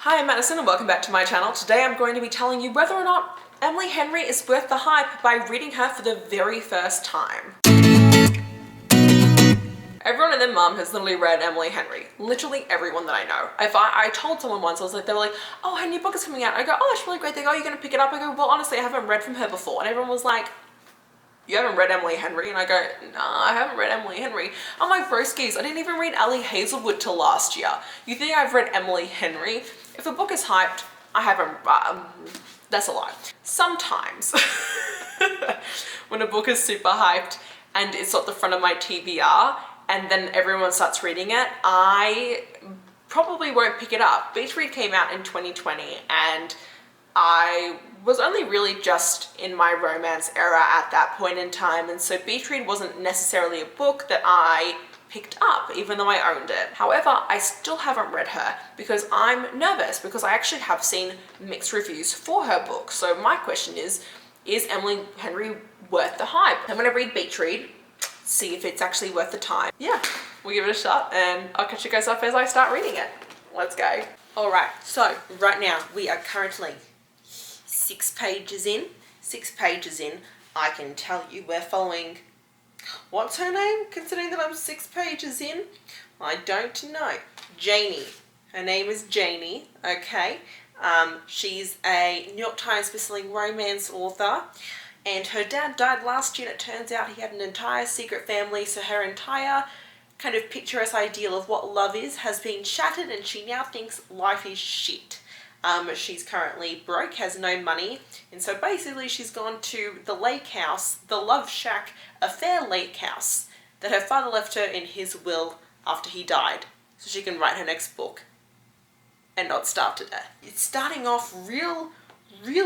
Hi, I'm Madison and welcome back to my channel. Today I'm going to be telling you whether or not Emily Henry is worth the hype by reading her for the very first time. Everyone and their mum has literally read Emily Henry. Literally everyone that I know. If I told someone once, I was like, they were like, oh, her new book is coming out. I go, oh, that's really great. They go, are you going to pick it up? I go, well, honestly, I haven't read from her before. And everyone was like, you haven't read Emily Henry? And I go, nah, I haven't read Emily Henry. I'm like, broskies, I didn't even read Ali Hazelwood till last year. You think I've read Emily Henry? If a book is hyped, I haven't, that's a lie. Sometimes, when a book is super hyped and it's at the front of my TBR and then everyone starts reading it, I probably won't pick it up. Beach Read came out in 2020 and I was only really just in my romance era at that point in time, and so Beach Read wasn't necessarily a book that I picked up, even though I owned it. However, I still haven't read her because I'm nervous because I actually have seen mixed reviews for her book. So my question is Emily Henry worth the hype? I'm gonna read Beach Read, see if it's actually worth the time. Yeah, we'll give it a shot and I'll catch you guys up as I start reading it. Let's go. All right, so right now we are currently 6 pages in. 6 pages in, I can tell you we're following, what's her name, considering that I'm 6 pages in? I don't know. Janie. Her name is Janie, okay. She's a New York Times bestselling romance author, and her dad died last year, and it turns out he had an entire secret family, so her entire kind of picturesque ideal of what love is has been shattered, and she now thinks life is shit. She's currently broke, has no money, and so basically she's gone to the lake house, the Love Shack affair lake house that her father left her in his will after he died, so she can write her next book and not starve to death. It's starting off real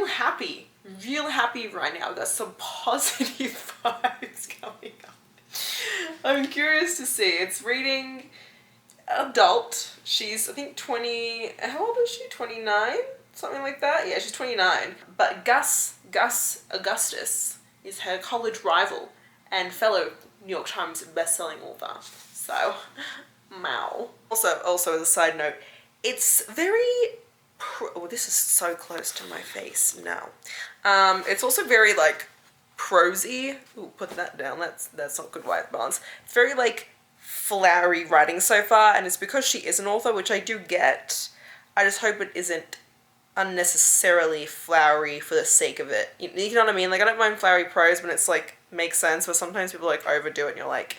happy right now. I've got some positive vibes coming up. I'm curious to see. It's reading adult. She's, I think, 20, how old is she? 29? Something like that? Yeah, she's 29. But Gus Augustus is her college rival and fellow New York Times bestselling author. So, wow. Also as a side note, it's very, oh, this is so close to my face. No. It's also very, like, prosy. Ooh, put that down. That's not good white balance. It's very, like, flowery writing so far, and it's because she is an author, which I do get. I just hope it isn't unnecessarily flowery for the sake of it. You know what I mean? Like, I don't mind flowery prose when it's like makes sense, but sometimes people like overdo it and you're like,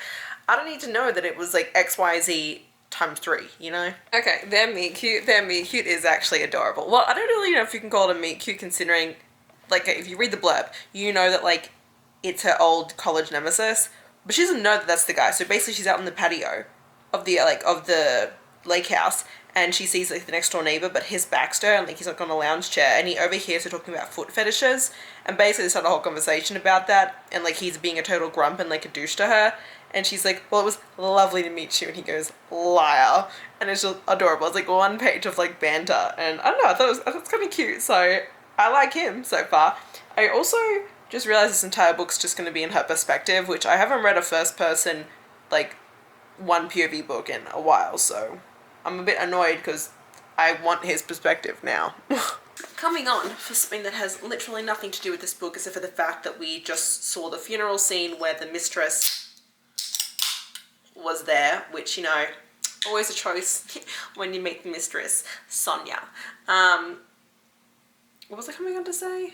I don't need to know that it was like XYZ times 3, you know? Okay, their meet cute. Their meet cute is actually adorable. Well, I don't really know if you can call it a meet cute considering, like, if you read the blurb, you know that like it's her old college nemesis. But she doesn't know that that's the guy. So basically she's out in the patio of the lake house, and she sees like the next door neighbor, but his Baxter, and like he's like on a lounge chair, and he overhears her talking about foot fetishes, and basically they start a whole conversation about that, and like he's being a total grump and like a douche to her, and she's like, well, it was lovely to meet you, and he goes, liar, and it's just adorable. It's like 1 page of like banter, and I don't know, I thought it was kind of cute, so I like him so far. I also just realized this entire book's just going to be in her perspective, which I haven't read a first person, like, one POV book in a while, so I'm a bit annoyed because I want his perspective now. Coming on for something that has literally nothing to do with this book except for the fact that we just saw the funeral scene where the mistress was there, which, you know, always a choice when you meet the mistress, Sonia. What was I coming on to say?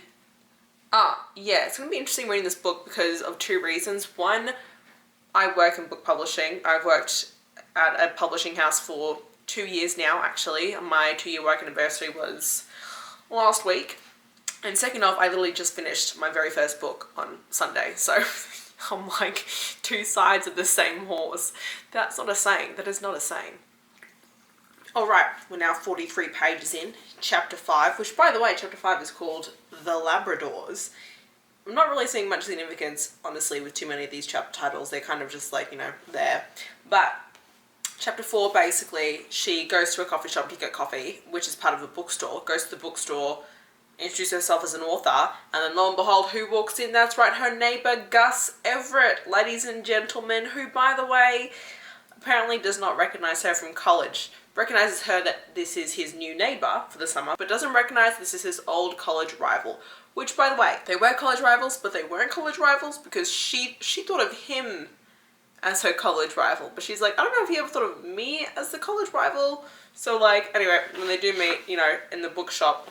Yeah, it's going to be interesting reading this book because of 2 reasons. One, I work in book publishing. I've worked at a publishing house for 2 years now, actually. My 2-year work anniversary was last week. And second off, I literally just finished my very first book on Sunday. So I'm like 2 sides of the same horse. That's not a saying. That is not a saying. Alright, we're now 43 pages in, chapter 5, which by the way, chapter 5 is called The Labradors. I'm not really seeing much significance, honestly, with too many of these chapter titles. They're kind of just like, you know, there. But chapter 4, basically, she goes to a coffee shop to get coffee, which is part of a bookstore, goes to the bookstore, introduces herself as an author, and then lo and behold, who walks in? That's right, her neighbour, Gus Everett, ladies and gentlemen, who, by the way, apparently does not recognise her from college. recognizes her that this is his new neighbor for the summer, but doesn't recognize this is his old college rival. Which, by the way, they were college rivals, but they weren't college rivals because she thought of him as her college rival. But she's like, I don't know if he ever thought of me as the college rival. So like, anyway, when they do meet, you know, in the bookshop,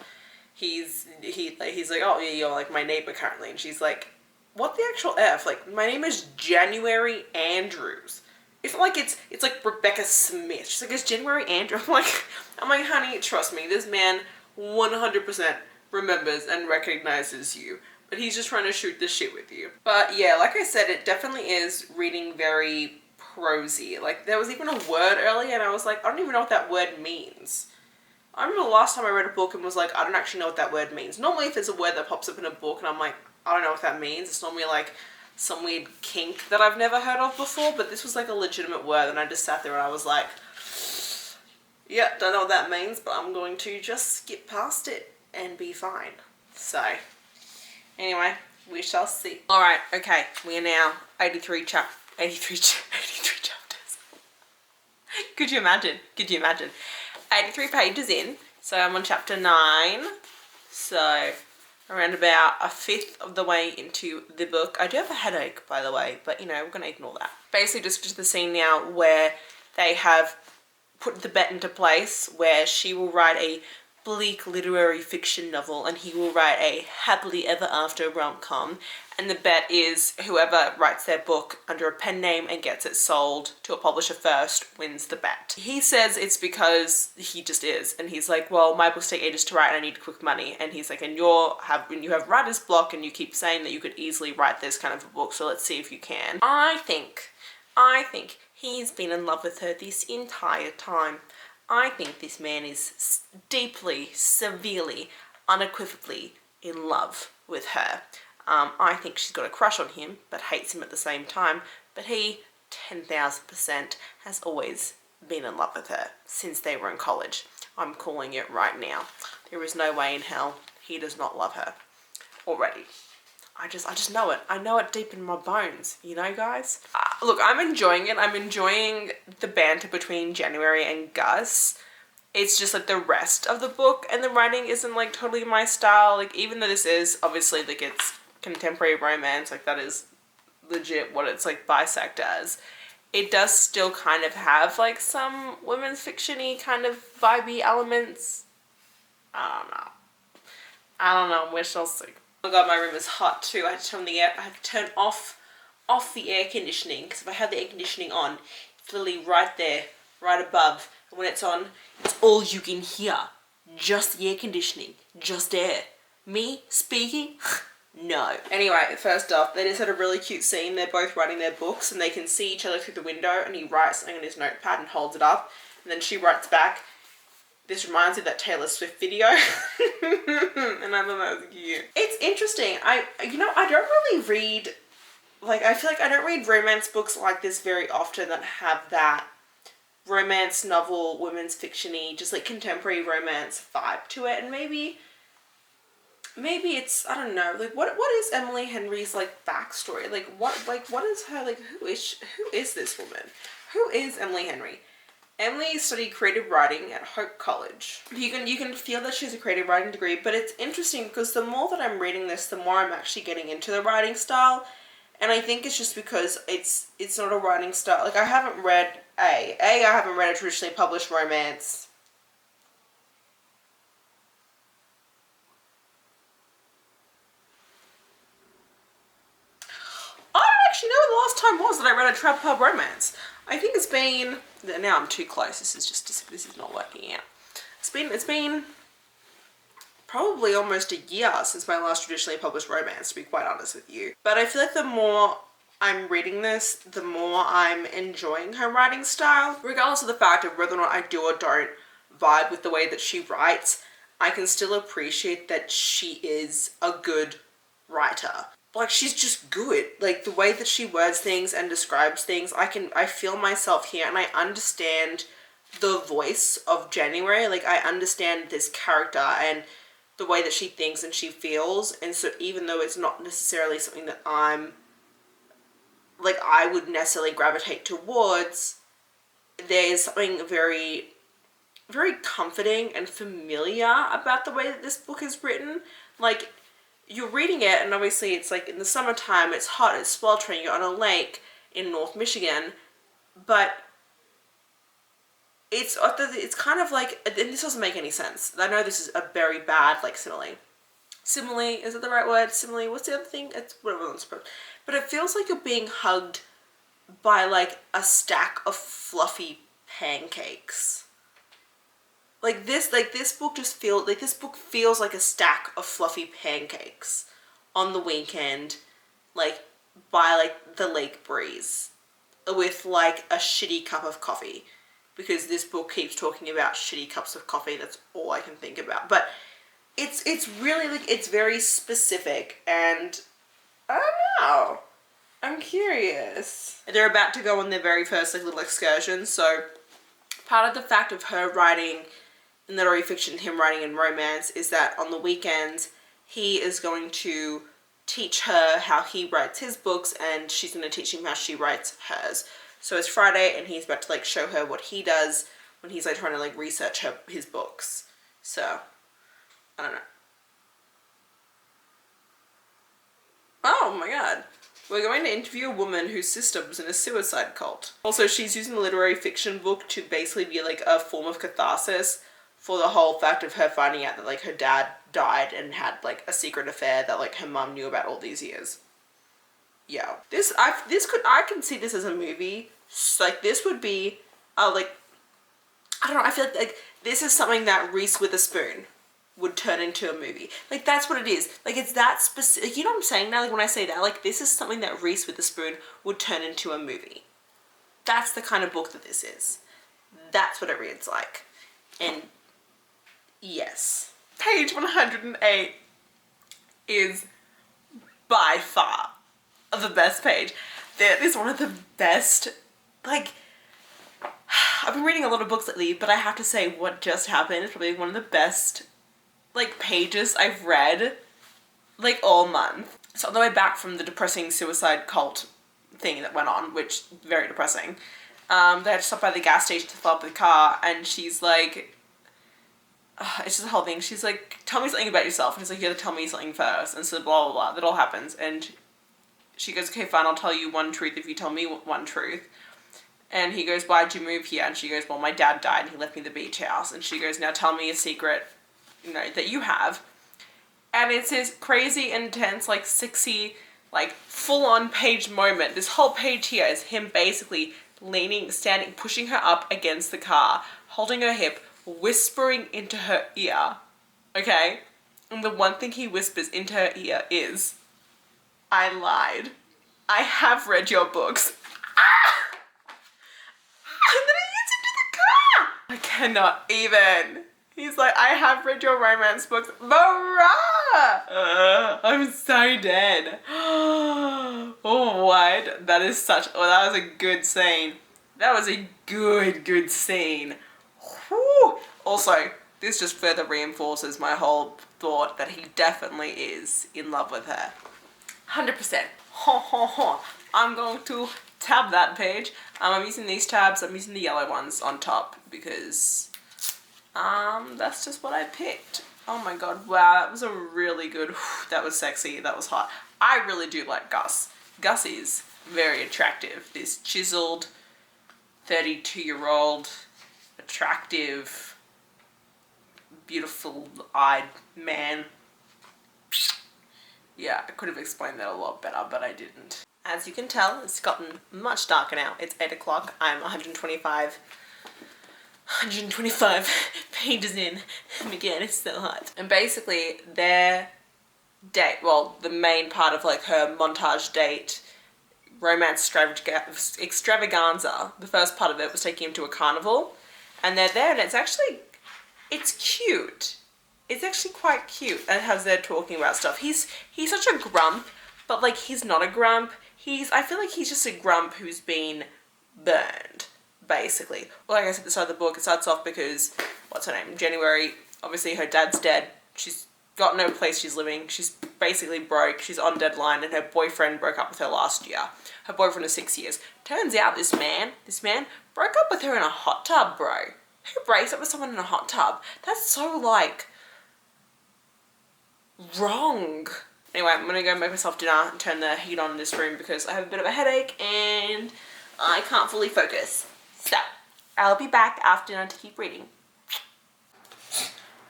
he's like, oh yeah, you're like my neighbor currently. And she's like, what the actual F? Like, my name is January Andrews. It's not like it's like Rebecca Smith. She's like, it's January Andrews. I'm like, honey, trust me, this man 100% remembers and recognizes you, but he's just trying to shoot the shit with you. But yeah, like I said, it definitely is reading very prosy. Like, there was even a word earlier and I was like, I don't even know what that word means. I remember the last time I read a book and was like, I don't actually know what that word means. Normally if there's a word that pops up in a book and I'm like, I don't know what that means, it's normally like some weird kink that I've never heard of before, but this was like a legitimate word and I just sat there and I was like, yeah, don't know what that means, but I'm going to just skip past it and be fine. So, anyway, we shall see. Alright, okay, we are now 83 chapters. Could you imagine? 83 pages in, so I'm on chapter 9, so around about a fifth of the way into the book. I do have a headache, by the way, but you know, we're going to ignore that. Basically, just to the scene now where they have put the bet into place where she will write a bleak literary fiction novel and he will write a happily ever after rom-com, and the bet is whoever writes their book under a pen name and gets it sold to a publisher first wins the bet. He says it's because he just is, and he's like, well, my books take ages to write and I need quick money, and he's like, and you have writer's block and you keep saying that you could easily write this kind of a book, so let's see if you can. I think he's been in love with her this entire time. I think this man is deeply, severely, unequivocally in love with her. I think she's got a crush on him, but hates him at the same time. But he, 10,000%, has always been in love with her since they were in college. I'm calling it right now. There is no way in hell he does not love her already. I just know it. I know it deep in my bones, you know, guys? Look, I'm enjoying it. I'm enjoying the banter between January and Gus. It's just like the rest of the book and the writing isn't like totally my style. Like, even though this is obviously like it's contemporary romance, like that is legit what it's like bisect as, it does still kind of have like some women's fiction-y kind of vibey elements. I don't know. We shall see. Oh my god, my room is hot too. I had to turn off the air conditioning, because if I have the air conditioning on, it's literally right there, right above. And when it's on, it's all you can hear. Just the air conditioning, just air. Me speaking? No. Anyway, first off, they just had a really cute scene. They're both writing their books and they can see each other through the window, and he writes something on his notepad and holds it up. And then she writes back, this reminds me of that Taylor Swift video. And I thought that was cute. It's interesting. I don't really read, like, I feel like I don't read romance books like this very often that have that romance novel, women's fiction-y, just like contemporary romance vibe to it. And maybe it's, I don't know, like what is Emily Henry's like backstory? Like what is her, like who is this woman? Who is Emily Henry? Emily studied creative writing at Hope College. You can feel that she's a creative writing degree, but it's interesting because the more that I'm reading this, the more I'm actually getting into the writing style. And I think it's just because it's not a writing style. Like, I haven't read I haven't read a traditionally published romance. I don't actually know when the last time was that I read a trad pub romance. I think it's been, now I'm too close, this is not working out. It's been probably almost a year since my last traditionally published romance, to be quite honest with you. But I feel like the more I'm reading this, the more I'm enjoying her writing style. Regardless of the fact of whether or not I do or don't vibe with the way that she writes, I can still appreciate that she is a good writer. Like, she's just good. Like, the way that she words things and describes things, I feel myself here, and I understand the voice of January. Like, I understand this character and the way that she thinks and she feels. And so even though it's not necessarily something that I would necessarily gravitate towards, there's something very very comforting and familiar about the way that this book is written. Like, you're reading it, and obviously it's like in the summertime, it's hot, it's sweltering, you're on a lake in North Michigan, but it's kind of like, and this doesn't make any sense. I know this is a very bad, like, simile. Simile, is it the right word? Simile, what's the other thing? It's whatever I'm supposed. But it feels like you're being hugged by, like, a stack of fluffy pancakes. This book just feels, like, this book feels like a stack of fluffy pancakes on the weekend, like, by, like, the lake breeze, with, like, a shitty cup of coffee. Because this book keeps talking about shitty cups of coffee, that's all I can think about. But it's really, like, it's very specific, and I don't know. I'm curious. They're about to go on their very first, like, little excursion, so part of the fact of her writing in literary fiction, him writing in romance, is that on the weekends he is going to teach her how he writes his books, and she's going to teach him how she writes hers. So it's Friday, and he's about to, like, show her what he does when he's, like, trying to, like, research his books. So, I don't know. Oh my god. We're going to interview a woman whose sister was in a suicide cult. Also, she's using the literary fiction book to basically be, like, a form of catharsis for the whole fact of her finding out that, like, her dad died and had, like, a secret affair that, like, her mum knew about all these years. Yeah. I can see this as a movie. Like, this would be, like, I don't know, I feel like this is something that Reese Witherspoon would turn into a movie. Like, that's what it is. Like, it's that specific, you know what I'm saying now? Like, when I say that, like, this is something that Reese Witherspoon would turn into a movie. That's the kind of book that this is. That's what it reads like. And yes. Page 108 is by far the best page. That is one of the best, like, I've been reading a lot of books lately, but I have to say what just happened is probably one of the best, like, pages I've read, like, all month. So on the way back from the depressing suicide cult thing that went on, which, very depressing, they had to stop by the gas station to fill up the car, and she's like, it's just the whole thing. She's like, tell me something about yourself. And he's like, you have to tell me something first. And so blah, blah, blah. That all happens. And she goes, okay, fine, I'll tell you one truth if you tell me one truth. And he goes, why'd you move here? And she goes, well, my dad died and he left me the beach house. And she goes, now tell me a secret, you know, that you have. And it's this crazy, intense, like, sexy, like, full-on page moment. This whole page here is him basically leaning, standing, pushing her up against the car, holding her hip, whispering into her ear, okay? And the one thing he whispers into her ear is, I lied. I have read your books. Ah! And then he gets into the car! I cannot even. He's like, I have read your romance books. I'm so dead. Oh, what? That is such, oh, that was a good scene. That was a good scene. Whew. Also, this just further reinforces my whole thought that he definitely is in love with her. 100%. I'm going to tab that page. I'm using these tabs. I'm using the yellow ones on top because that's just what I picked. Oh my god, wow, that was a really good, that was sexy, that was hot. I really do like Gus. Gus is very attractive. This chiseled, 32-year-old, attractive, beautiful-eyed man. Yeah, I could have explained that a lot better, but I didn't. As you can tell, it's gotten much darker now. It's 8 o'clock. I'm 125 pages in, and again, it's so hot. And basically, their date, well, the main part of, like, her montage date, romance extravaganza, the first part of it was taking him to a carnival, and they're there, and it's actually, it's cute. It's actually quite cute, and as they're talking about stuff. He's such a grump, but, like, he's not a grump. I feel like he's just a grump who's been burned, basically. Well, like I said at the start of the book, it starts off because, what's her name? January, obviously her dad's dead. She's got no place she's living. She's basically broke. She's on deadline, and her boyfriend broke up with her last year. Her boyfriend is 6 years. Turns out this man broke up with her in a hot tub, bro. Who breaks up with someone in a hot tub? That's so, like, wrong. Anyway, I'm gonna go make myself dinner and turn the heat on in this room because I have a bit of a headache and I can't fully focus. So, I'll be back after dinner to keep reading.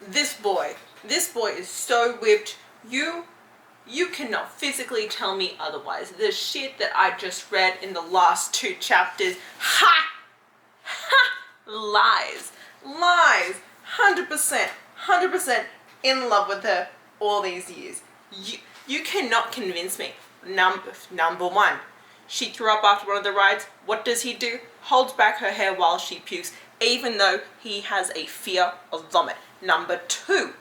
This boy is so whipped. You cannot physically tell me otherwise. The shit that I just read in the last 2 chapters, ha! Lies. 100% in love with her all these years. You cannot convince me. Number 1, she threw up after one of the rides. What does he do? Holds back her hair while she pukes, even though he has a fear of vomit. Number 2.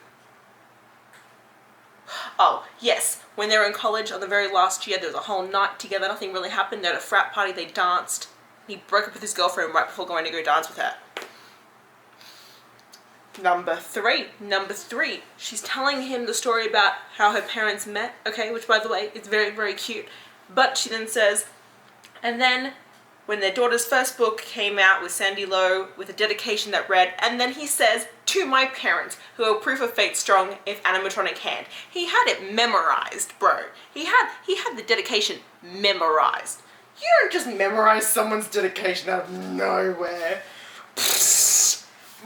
Oh, yes, when they were in college on the very last year, there was a whole night together, nothing really happened. They had a frat party, they danced. He broke up with his girlfriend right before going to go dance with her. Number 3, she's telling him the story about how her parents met, okay, which by the way, is very, very cute. But she then says, and then when their daughter's first book came out with Sandy Lowe with a dedication that read, and then he says, to my parents, who are proof of fate strong if animatronic hand. He had it memorized, bro. He had the dedication memorized. You don't just memorize someone's dedication out of nowhere.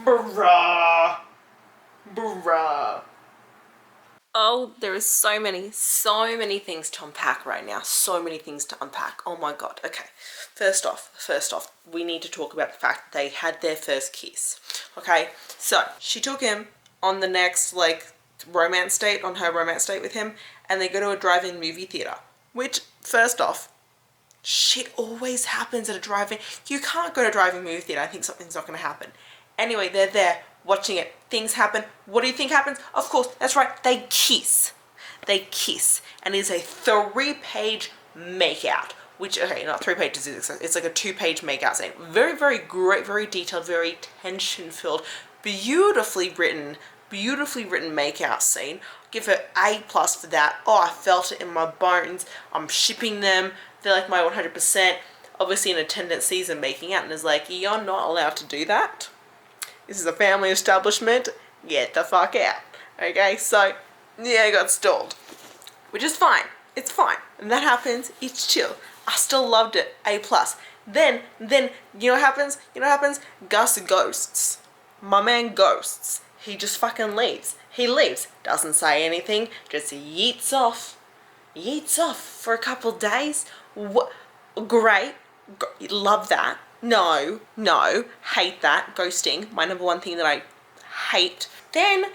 Bruh. Oh, there is so many things to unpack right now. So many things to unpack. Oh my god. Okay. First off, we need to talk about the fact that they had their first kiss. Okay? So, she took him on the next, like, romance date, on her romance date with him, and they go to a drive-in movie theater. Which, first off, shit always happens at a drive-in. You can't go to a drive-in movie theater and think something's not going to happen. Anyway, they're there watching it. Things happen. What do you think happens? Of course, that's right. They kiss. And it is a 3-page makeout. Which, okay, not 3 pages. It's like a 2-page makeout scene. Very, very great, very detailed, very tension-filled, beautifully written makeout scene. Give her A+ for that. Oh, I felt it in my bones. I'm shipping them. They're like my 100%. Obviously, an attendant sees them making out and is like, you're not allowed to do that. This is a family establishment. Get the fuck out. Okay, so, yeah, I got stalled. Which is fine. It's fine. And that happens. It's chill. I still loved it. A+. Then, you know what happens? Gus ghosts. My man ghosts. He just fucking leaves. He leaves. Doesn't say anything. Just yeets off. For a couple days. What? Great. Love that. No. Hate that. Ghosting. My number 1 thing that I hate. Then,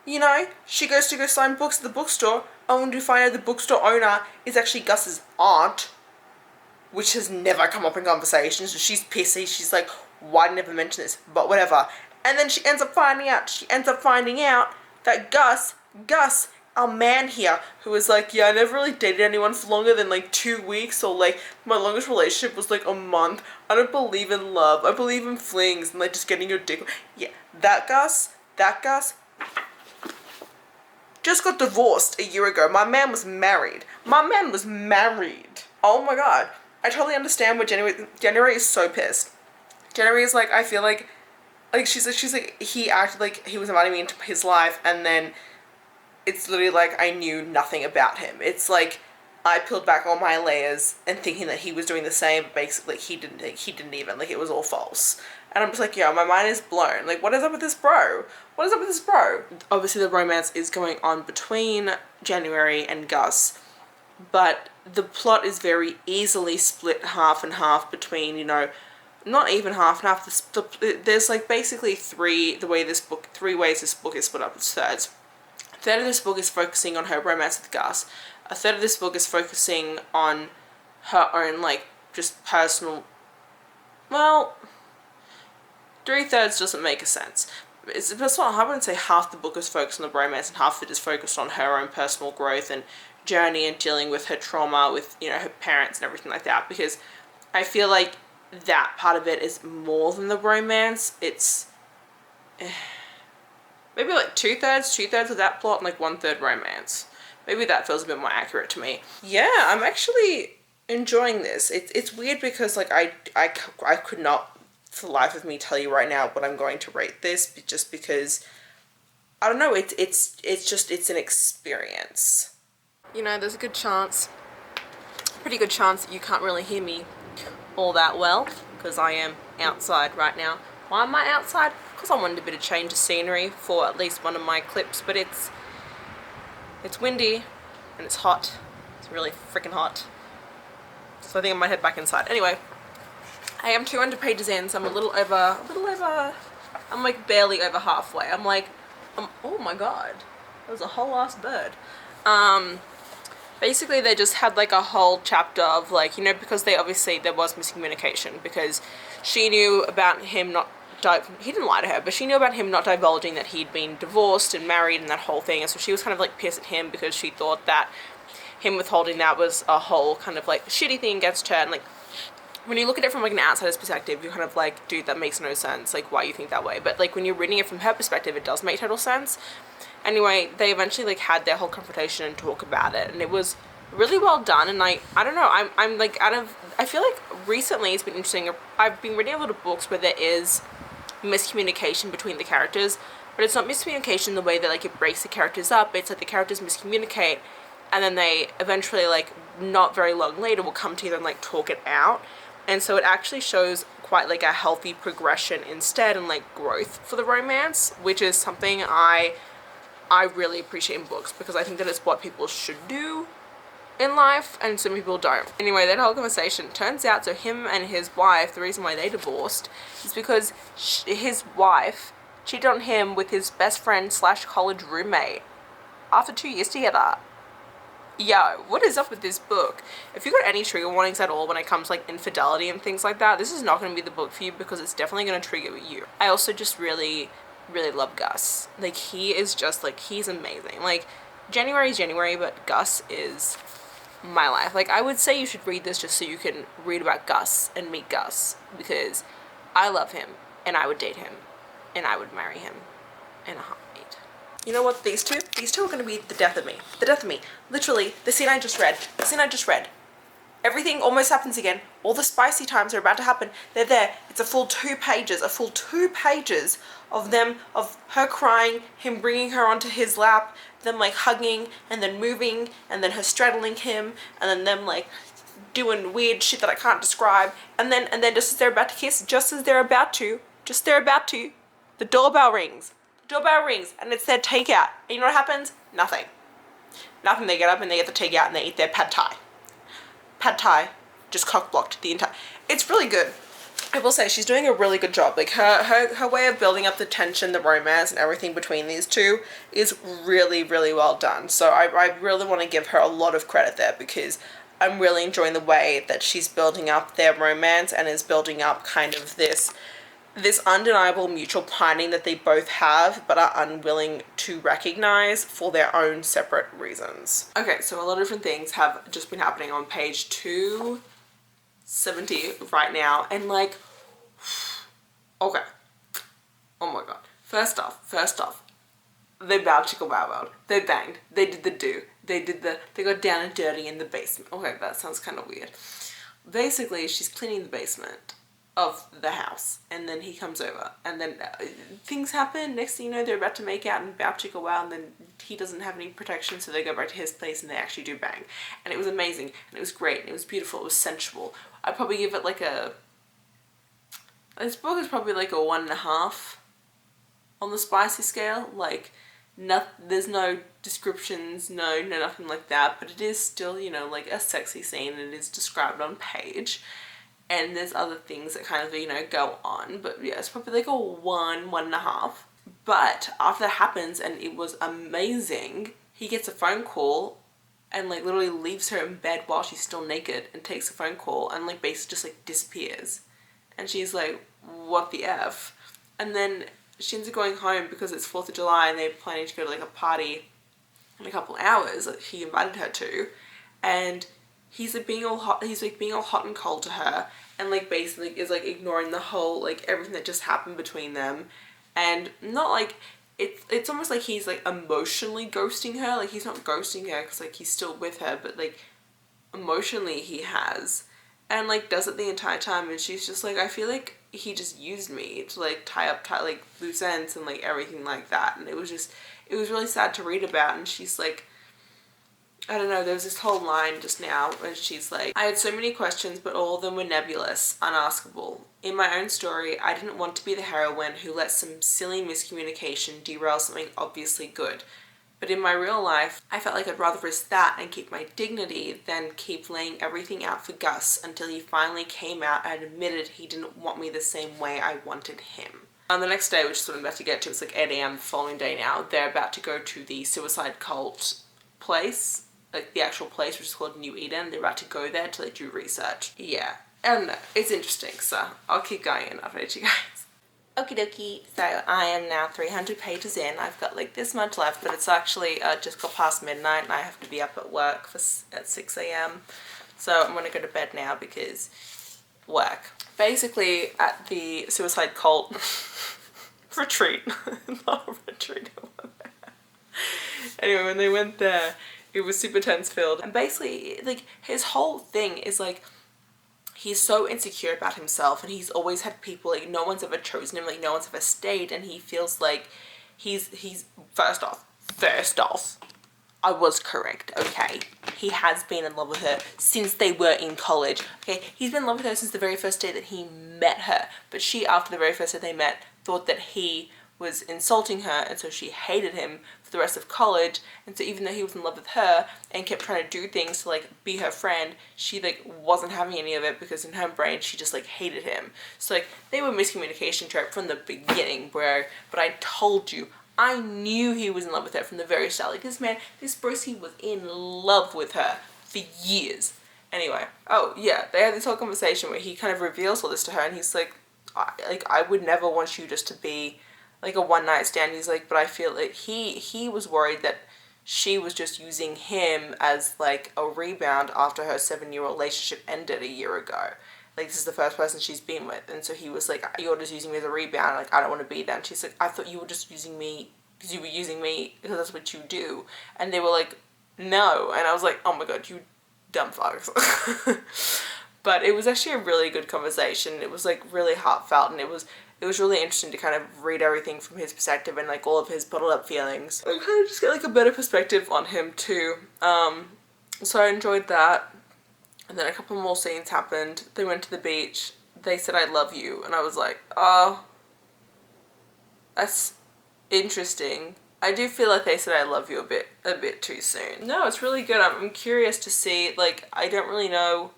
you know, she goes to go sign books at the bookstore. Oh, and we find out the bookstore owner is actually Gus's aunt, which has never come up in conversation. So she's pissy. She's like, why did I never mention this? But whatever. And then she ends up finding out that Gus, our man here, who was like, yeah, I never really dated anyone for longer than like 2 weeks, or like my longest relationship was like a month. I don't believe in love. I believe in flings and like just getting your dick. Yeah, that Gus just got divorced a year ago. My man was married. Oh my god. I totally understand what January is so pissed. January is like, I feel like she's like, he acted like he was inviting me into his life, and then it's literally like I knew nothing about him. It's like I peeled back all my layers and thinking that he was doing the same, but basically he didn't even, like, it was all false. And I'm just like, yo, my mind is blown. Like, what is up with this bro? Obviously the romance is going on between January and Gus, but the plot is very easily split half and half between, you know, not even half and half. There's like basically three ways this book is split up. It's thirds. A third of this book is focusing on her romance with Gus. A third of this book is focusing on her own, like, just personal, well, 3/3 doesn't make a sense. It's not, I wouldn't say half the book is focused on the romance and half of it is focused on her own personal growth and journey and dealing with her trauma with, you know, her parents and everything like that, because I feel like that part of it is more than the romance. It's maybe like 2/3 of that plot and like 1/3 romance. Maybe that feels a bit more accurate to me. Yeah, I'm actually enjoying this. It's weird because like I could not for the life of me tell you right now what I'm going to rate this, just because, I don't know, it's an experience. You know, there's a good chance, pretty good chance that you can't really hear me all that well, because I am outside right now. Why am I outside? Because I wanted a bit of change of scenery for at least one of my clips, but it's windy and it's hot. It's really freaking hot. So I think I might head back inside. Anyway, I am 200 pages in, so I'm a little over, I'm like barely over halfway. Oh my god, that was a whole ass bird. Basically they just had like a whole chapter of like, you know, because there was miscommunication, because she knew about him not, he didn't lie to her, but she knew about him not divulging that he'd been divorced and married and that whole thing, and so she was kind of like pissed at him because she thought that him withholding that was a whole kind of like shitty thing against her. And like, when you look at it from like an outsider's perspective, you're kind of like, dude, that makes no sense, like why you think that way? But like when you're reading it from her perspective, it does make total sense. Anyway, they eventually like had their whole confrontation and talk about it, and it was really well done. And I don't know, I'm like, I feel like recently it's been interesting. I've been reading a lot of books where there is miscommunication between the characters, but it's not miscommunication the way that like it breaks the characters up. It's like the characters miscommunicate, and then they eventually, like not very long later, will come together and like talk it out. And so it actually shows quite like a healthy progression instead, and like growth for the romance, which is something I really appreciate in books, because I think that it's what people should do in life, and some people don't. Anyway, that whole conversation turns out, so him and his wife, the reason why they divorced is because his wife cheated on him with his best friend / college roommate after 2 years together. Yo, what is up with this book? If you got any trigger warnings at all when it comes to like infidelity and things like that, this is not going to be the book for you, because it's definitely going to trigger you. I also just really love Gus. Like, he is just like, he's amazing. Like, January is January, but Gus is my life. Like, I would say you should read this just so you can read about Gus and meet Gus, because I love him, and I would date him, and I would marry him in a heartbeat. You know what, these two are going to be the death of me. The death of me. Literally, the scene I just read. Everything almost happens again. All the spicy times are about to happen. They're there. It's a full 2 pages of them, of her crying, him bringing her onto his lap, them like hugging and then moving, and then her straddling him, and then them like doing weird shit that I can't describe. And then just as they're about to kiss, the doorbell rings. And it's their takeout. And you know what happens? Nothing. They get up and they get the takeout and they eat their pad thai. Just cock-blocked the entire... It's really good. I will say, she's doing a really good job. Like, her way of building up the tension, the romance, and everything between these two is really well done. So I really want to give her a lot of credit there, because I'm really enjoying the way that she's building up their romance, and is building up kind of this undeniable mutual pining that they both have, but are unwilling to recognize for their own separate reasons. Okay, so a lot of different things have just been happening on page 270 right now, and like, okay, oh my god. First off, they bowed chicka wow wowed. They banged. They did the do. They got down and dirty in the basement. Okay, that sounds kind of weird. Basically, she's cleaning the basement of the house, and then he comes over, and then things happen. Next thing you know, they're about to make out and bow chicka wow, and then he doesn't have any protection, so they go back to his place and they actually do bang. And it was amazing, and it was great, and it was beautiful, it was sensual. I'd probably give it like this book is probably like a 1.5 on the spicy scale. Like, there's no descriptions, no nothing like that, but it is still, you know, like a sexy scene, and it is described on page. And there's other things that kind of, you know, go on. But yeah, it's probably like a 1.5. But after that happens, and it was amazing, he gets a phone call and like literally leaves her in bed while she's still naked, and takes a phone call and like basically just like disappears. And she's like, what the F? And then she ends up going home because it's 4th of July and they're planning to go to like a party in a couple hours that he invited her to. And he's like being all hot and cold to her, and like basically is like ignoring the whole, like everything that just happened between them. And not like, it's almost like he's like emotionally ghosting her. Like, he's not ghosting her because like he's still with her, but like emotionally he has, and like does it the entire time. And she's just like, I feel like he just used me to like tie up like loose ends and like everything like that. And it was really sad to read about. And she's like, I don't know, there was this whole line just now where she's like, I had so many questions, but all of them were nebulous, unaskable. In my own story, I didn't want to be the heroine who let some silly miscommunication derail something obviously good. But in my real life, I felt like I'd rather risk that and keep my dignity than keep laying everything out for Gus until he finally came out and admitted he didn't want me the same way I wanted him. On the next day, which is what I'm about to get to, it's like 8 a.m. the following day now, they're about to go to the suicide cult place, like the actual place, which is called ᴛɪθᴛᴏධ. They're about to go there to like do research. Yeah, I don't know, it's interesting, so I'll keep going and update you guys. Okie dokie, so I am now 300 pages in. I've got like this much left, but it's actually just got past midnight and I have to be up at work at 6 a.m. So I'm gonna go to bed now because work. Basically at the suicide cult retreat, not a retreat. Anyway, when they went there, it was super tense filled. And basically like his whole thing is like, he's so insecure about himself and he's always had people, like no one's ever chosen him, like no one's ever stayed, and he feels like he's first off, I was correct, okay? He has been in love with her since they were in college, okay? He's been in love with her since the very first day that he met her, but she, after the very first day they met, thought that he was insulting her, and so she hated him for the rest of college. And so even though he was in love with her and kept trying to do things to like be her friend, she like wasn't having any of it because in her brain she just like hated him. So like they were miscommunication trope from the beginning, bro. But I told you, I knew he was in love with her from the very start. Like this broski was in love with her for years. Anyway, oh yeah, they had this whole conversation where he kind of reveals all this to her, and he's like I would never want you just to be like a one-night stand. He's like, but I feel like he was worried that she was just using him as like a rebound after her 7-year relationship ended a year ago. Like this is the first person she's been with, and so he was like, you're just using me as a rebound, like I don't want to be that. And she's like, I thought you were just using me because you were using me because that's what you do. And they were like, no. And I was like, oh my god, you dumb fucks. But it was actually a really good conversation. It was like really heartfelt, and it was really interesting to kind of read everything from his perspective and like all of his bottled up feelings. I kind of just get like a better perspective on him too. So I enjoyed that. And then a couple more scenes happened. They went to the beach. They said, I love you. And I was like, oh, that's interesting. I do feel like they said I love you a bit too soon. No, it's really good. I'm curious to see, like, I don't really know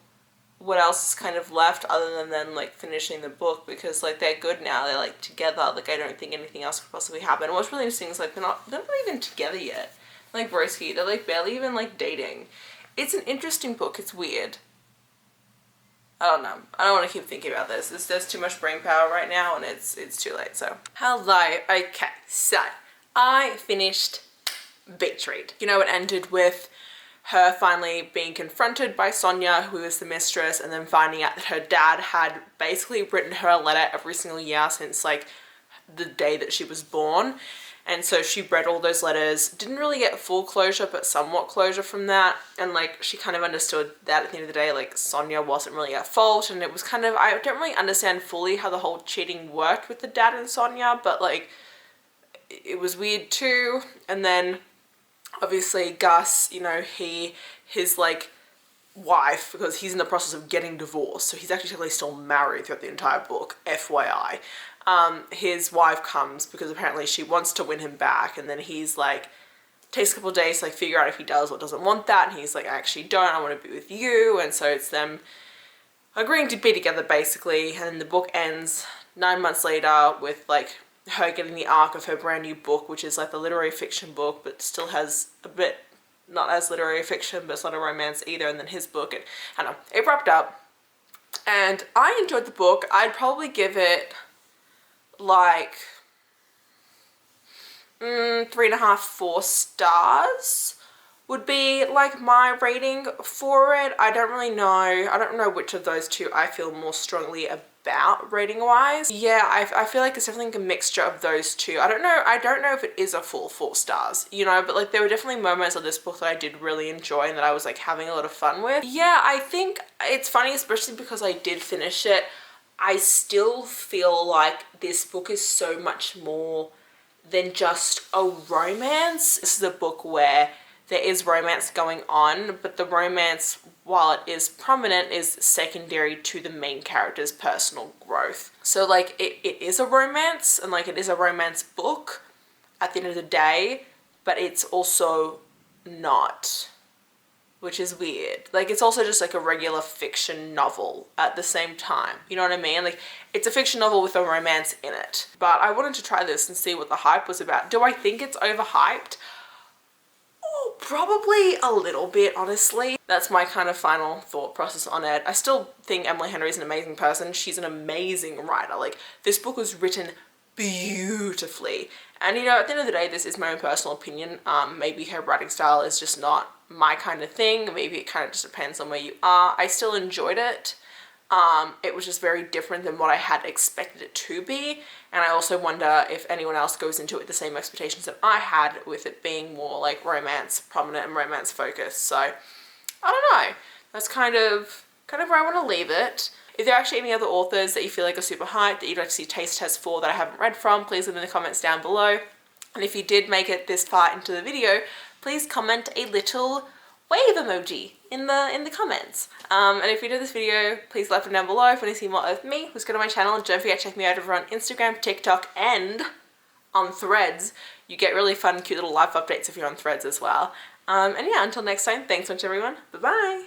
what else is kind of left other than them like finishing the book, because like they're good now, they're like together. Like I don't think anything else could possibly happen. And what's really interesting is like they're not even together yet. Like broski, they're like barely even like dating. It's an interesting book. It's weird. I don't know. I don't want to keep thinking about this. There's too much brain power right now, and it's too late. So hello. Okay, so I finished Beach Read. You know, it ended with her finally being confronted by Sonia, who was the mistress, and then finding out that her dad had basically written her a letter every single year since like the day that she was born. And so she read all those letters, didn't really get full closure, but somewhat closure from that. And like she kind of understood that at the end of the day, like Sonia wasn't really at fault. And it was kind of, I don't really understand fully how the whole cheating worked with the dad and Sonia, but like it was weird too. And then obviously Gus, you know, his like wife, because he's in the process of getting divorced, so he's actually technically still married throughout the entire book, FYI. His wife comes because apparently she wants to win him back, and then he's like, takes a couple of days to like figure out if he does or doesn't want that, and he's like, I actually don't, I want to be with you. And so it's them agreeing to be together basically, and then the book ends 9 months later with like her getting the arc of her brand new book, which is like the literary fiction book, but still has a bit, not as literary fiction, but it's not a romance either. And then his book, and I don't know, it wrapped up, and I enjoyed the book. I'd probably give it like 3.5, 4 stars would be like my rating for it. I don't really know. I don't know which of those two I feel more strongly about rating wise. Yeah, I feel like it's definitely a mixture of those two. I don't know if it is a full 4 stars, you know, but like there were definitely moments of this book that I did really enjoy and that I was like having a lot of fun with. Yeah, I think it's funny, especially because I did finish it I still feel like this book is so much more than just a romance. This is a book where there is romance going on, but the romance, while it is prominent, is secondary to the main character's personal growth. So like it is a romance, and like it is a romance book at the end of the day, but it's also not, which is weird. Like it's also just like a regular fiction novel at the same time. You know what I mean? Like it's a fiction novel with a romance in it. But I wanted to try this and see what the hype was about. Do I think it's overhyped? Oh, probably a little bit, honestly. That's my kind of final thought process on it. I still think Emily Henry is an amazing person. She's an amazing writer. Like this book was written beautifully. And you know, at the end of the day, this is my own personal opinion. Maybe her writing style is just not my kind of thing. Maybe it kind of just depends on where you are. I still enjoyed it. It was just very different than what I had expected it to be. And I also wonder if anyone else goes into it with the same expectations that I had, with it being more like romance prominent and romance focused. So I don't know. That's kind of where I want to leave it. If there are actually any other authors that you feel like are super hyped that you'd like to see taste tests for that I haven't read from, please leave in the comments down below. And if you did make it this far into the video, please comment a little wave emoji in the comments. And if you did this video, please like them down below. If you want to see more of me, please go to my channel, and don't forget to check me out over on Instagram, TikTok, and on Threads. You get really fun, cute little life updates if you're on Threads as well. And yeah, until next time, thanks so much everyone. Bye bye.